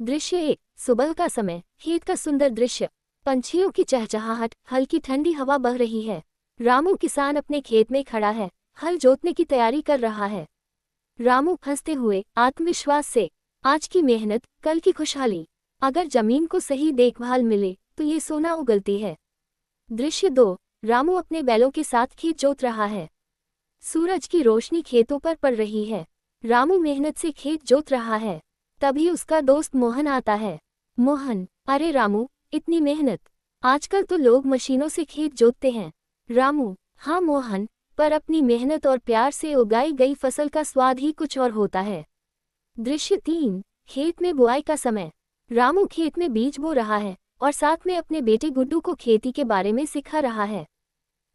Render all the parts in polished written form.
दृश्य 1। सुबह का समय, खेत का सुंदर दृश्य। पंछियों की चहचहाहट, हल्की ठंडी हवा बह रही है। रामू किसान अपने खेत में खड़ा है, हल जोतने की तैयारी कर रहा है। रामू हंसते हुए, आत्मविश्वास से, आज की मेहनत, कल की खुशहाली। अगर जमीन को सही देखभाल मिले तो ये सोना उगलती है। दृश्य 2। रामू अपने बैलों के साथ खेत जोत रहा है। सूरज की रोशनी खेतों पर पड़ रही है। रामू मेहनत से खेत जोत रहा है। तभी उसका दोस्त मोहन आता है। मोहन, अरे रामू, इतनी मेहनत। आजकल तो लोग मशीनों से खेत जोतते हैं। रामू, हाँ मोहन, पर अपनी मेहनत और प्यार से उगाई गई फसल का स्वाद ही कुछ और होता है। दृश्य 3। खेत में बुआई का समय। रामू खेत में बीज बो रहा है और साथ में अपने बेटे गुड्डू को खेती के बारे में सिखा रहा है।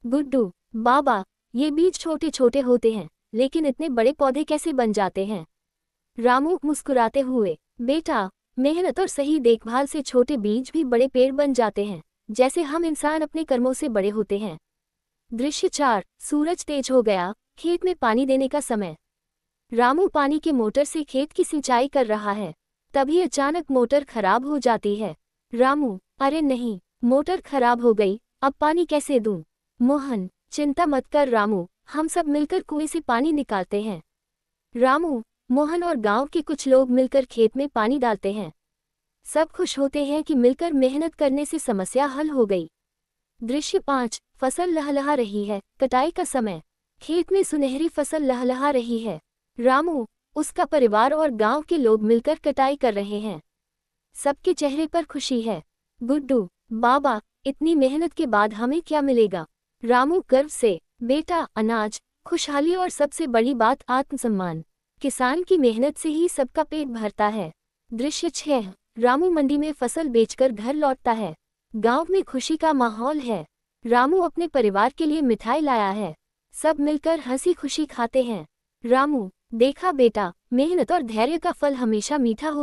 गुड्डू, बाबा, ये बीज छोटे छोटे होते हैं, लेकिन इतने बड़े पौधे कैसे बन जाते हैं? रामू मुस्कुराते हुए, बेटा, मेहनत और सही देखभाल से छोटे बीज भी बड़े पेड़ बन जाते हैं, जैसे हम इंसान अपने कर्मों से बड़े होते हैं। दृश्य 4। सूरज तेज हो गया, खेत में पानी देने का समय। रामू पानी के मोटर से खेत की सिंचाई कर रहा है। तभी अचानक मोटर खराब हो जाती है। रामू, अरे नहीं, मोटर खराब हो गई, अब पानी कैसे दूं? मोहन, चिंता मत कर रामू, हम सब मिलकर कुएं से पानी निकालते हैं। रामू, मोहन और गांव के कुछ लोग मिलकर खेत में पानी डालते हैं। सब खुश होते हैं कि मिलकर मेहनत करने से समस्या हल हो गई। दृश्य 5। फसल लहलहा रही है, कटाई का समय। खेत में सुनहरी फसल लहलहा रही है। रामू, उसका परिवार और गांव के लोग मिलकर कटाई कर रहे हैं। सबके चेहरे पर खुशी है। गुड्डू, बाबा, इतनी मेहनत के बाद हमें क्या मिलेगा? रामू गर्व से, बेटा, अनाज, खुशहाली और सबसे बड़ी बात आत्मसम्मान। किसान की मेहनत से ही सबका पेट भरता है। दृश्य 6। रामू मंडी में फसल बेचकर घर लौटता है। गांव में खुशी का माहौल है। रामू अपने परिवार के लिए मिठाई लाया है। सब मिलकर हंसी खुशी खाते हैं। रामू, देखा बेटा, मेहनत और धैर्य का फल हमेशा मीठा होता है।